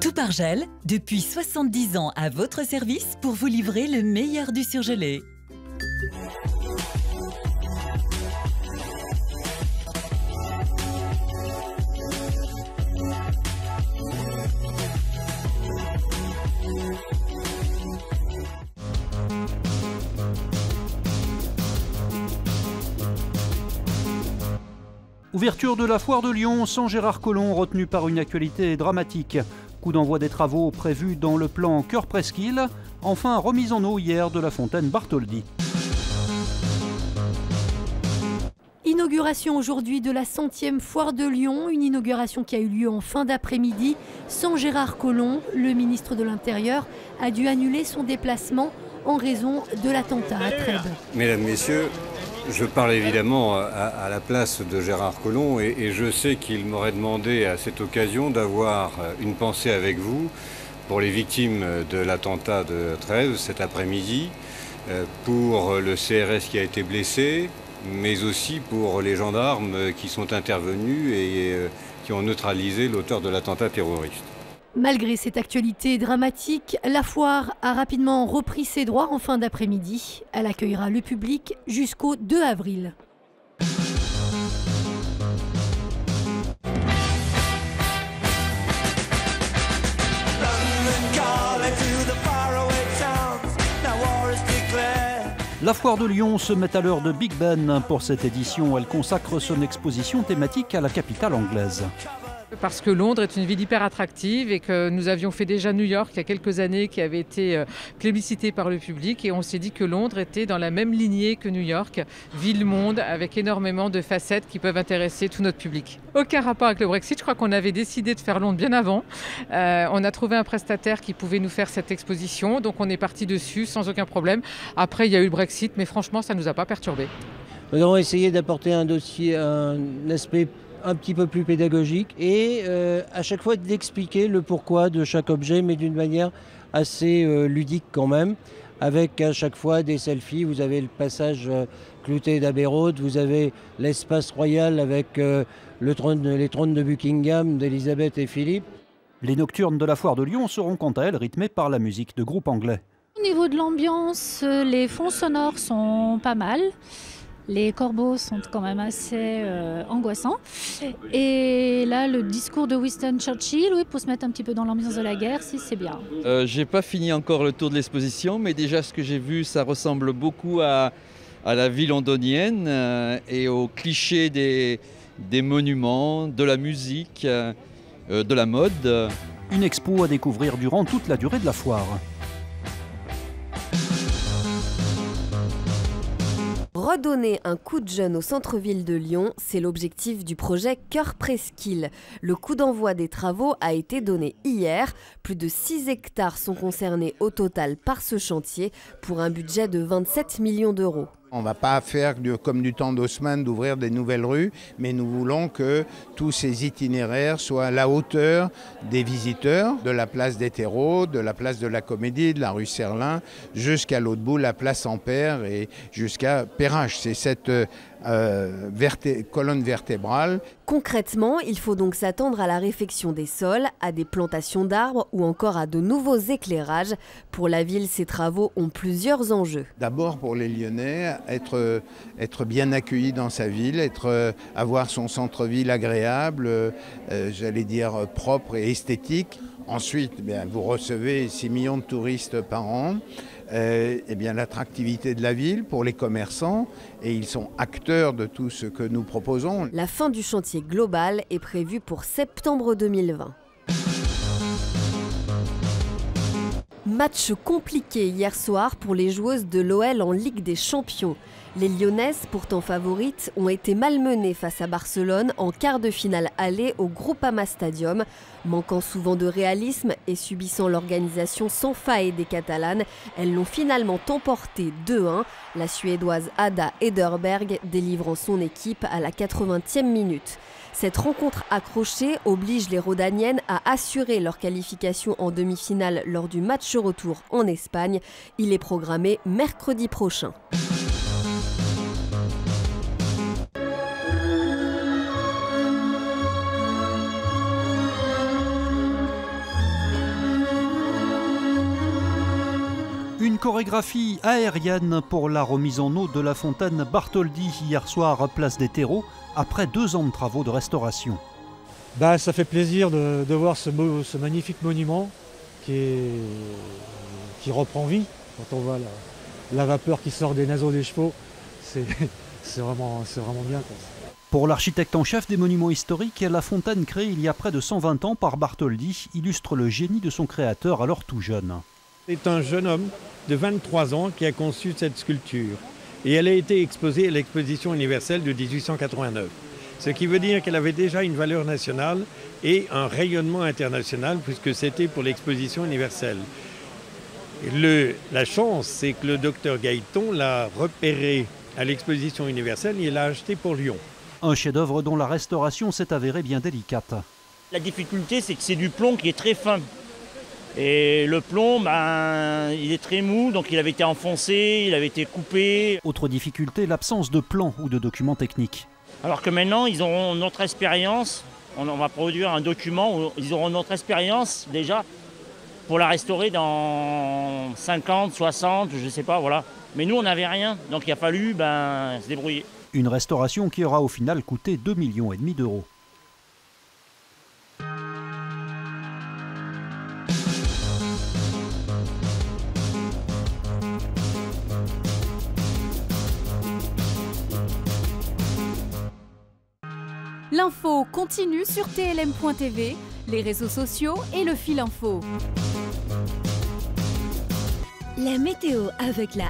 Toupargel, depuis 70 ans à votre service pour vous livrer le meilleur du surgelé. Ouverture de la foire de Lyon sans Gérard Collomb, retenu par une actualité dramatique. Coup d'envoi des travaux prévus dans le plan Cœur Presqu'île. Enfin, remise en eau hier de la fontaine Bartholdi. Inauguration aujourd'hui de la 100e foire de Lyon, une inauguration qui a eu lieu en fin d'après-midi. Sans Gérard Collomb, le ministre de l'Intérieur a dû annuler son déplacement en raison de l'attentat à Trèbes. Mesdames, Messieurs, je parle évidemment à la place de Gérard Collomb et je sais qu'il m'aurait demandé à cette occasion d'avoir une pensée avec vous pour les victimes de l'attentat de Trèbes cet après-midi, pour le CRS qui a été blessé, mais aussi pour les gendarmes qui sont intervenus et qui ont neutralisé l'auteur de l'attentat terroriste. Malgré cette actualité dramatique, la foire a rapidement repris ses droits en fin d'après-midi. Elle accueillera le public jusqu'au 2 avril. La foire de Lyon se met à l'heure de Big Ben. Pour cette édition, elle consacre son exposition thématique à la capitale anglaise. Parce que Londres est une ville hyper attractive et que nous avions fait déjà New York il y a quelques années qui avait été plébiscité par le public et on s'est dit que Londres était dans la même lignée que New York, ville-monde avec énormément de facettes qui peuvent intéresser tout notre public. Aucun rapport avec le Brexit, je crois qu'on avait décidé de faire Londres bien avant. On a trouvé un prestataire qui pouvait nous faire cette exposition, donc on est parti dessus sans aucun problème. Après il y a eu le Brexit, mais franchement ça ne nous a pas perturbés. Nous avons essayé d'apporter un aspect un petit peu plus pédagogique et à chaque fois d'expliquer le pourquoi de chaque objet, mais d'une manière assez ludique quand même, avec à chaque fois des selfies. Vous avez le passage clouté d'Abbey Road, vous avez l'espace royal avec les trônes de Buckingham, d'Elisabeth et Philippe. Les nocturnes de la foire de Lyon seront quant à elles rythmées par la musique de groupes anglais. Au niveau de l'ambiance, les fonds sonores sont pas mal. Les corbeaux sont quand même assez angoissants. Et là, le discours de Winston Churchill, oui, pour se mettre un petit peu dans l'ambiance de la guerre, si c'est bien. J'ai pas fini encore le tour de l'exposition, mais déjà ce que j'ai vu, ça ressemble beaucoup à la vie londonienne et aux clichés des monuments, de la musique, de la mode. Une expo à découvrir durant toute la durée de la foire. Redonner un coup de jeune au centre-ville de Lyon, c'est l'objectif du projet Cœur Presqu'île. Le coup d'envoi des travaux a été donné hier. Plus de 6 hectares sont concernés au total par ce chantier pour un budget de 27 millions d'euros. On ne va pas faire comme du temps d'Haussmann d'ouvrir des nouvelles rues, mais nous voulons que tous ces itinéraires soient à la hauteur des visiteurs, de la place des Terreaux, de la place de la Comédie, de la rue Serlin, jusqu'à l'autre bout, la place Ampère et jusqu'à Perrache. C'est cette colonne vertébrale. Concrètement, il faut donc s'attendre à la réfection des sols, à des plantations d'arbres ou encore à de nouveaux éclairages. Pour la ville, ces travaux ont plusieurs enjeux. D'abord pour les Lyonnais, être bien accueilli dans sa ville, avoir son centre-ville agréable, j'allais dire propre et esthétique. Ensuite, vous recevez 6 millions de touristes par an. L'attractivité de la ville pour les commerçants et ils sont acteurs de tout ce que nous proposons. La fin du chantier global est prévue pour septembre 2020. Match compliqué hier soir pour les joueuses de l'OL en Ligue des Champions. Les Lyonnaises, pourtant favorites, ont été malmenées face à Barcelone en quart de finale aller au Groupama Stadium. Manquant souvent de réalisme et subissant l'organisation sans faille des Catalanes, elles l'ont finalement emporté 2-1, la Suédoise Ada Ederberg délivrant son équipe à la 80e minute. Cette rencontre accrochée oblige les Rhodaniennes à assurer leur qualification en demi-finale lors du match retour en Espagne. Il est programmé mercredi prochain. chorégraphie aérienne pour la remise en eau de la fontaine Bartholdi hier soir, place des Terreaux, après 2 ans de travaux de restauration. Ça fait plaisir de voir ce magnifique monument qui reprend vie. Quand on voit la vapeur qui sort des naseaux des chevaux, c'est vraiment bien, quoi. Pour l'architecte en chef des monuments historiques, la fontaine créée il y a près de 120 ans par Bartholdi illustre le génie de son créateur alors tout jeune. C'est un jeune homme de 23 ans qui a conçu cette sculpture. Et elle a été exposée à l'exposition universelle de 1889. Ce qui veut dire qu'elle avait déjà une valeur nationale et un rayonnement international puisque c'était pour l'exposition universelle. La chance, c'est que le docteur Gailleton l'a repéré à l'exposition universelle et l'a acheté pour Lyon. Un chef-d'œuvre dont la restauration s'est avérée bien délicate. La difficulté, c'est que c'est du plomb qui est très fin. Et le plomb, il est très mou, donc il avait été enfoncé, il avait été coupé. Autre difficulté, l'absence de plan ou de documents techniques. Alors que maintenant, ils auront notre expérience. On va produire un document où ils auront notre expérience déjà pour la restaurer dans 50, 60, je ne sais pas, voilà. Mais nous, on n'avait rien, donc il a fallu se débrouiller. Une restauration qui aura au final coûté 2,5 millions d'euros. L'info continue sur tlm.tv, les réseaux sociaux et le fil info. La météo avec la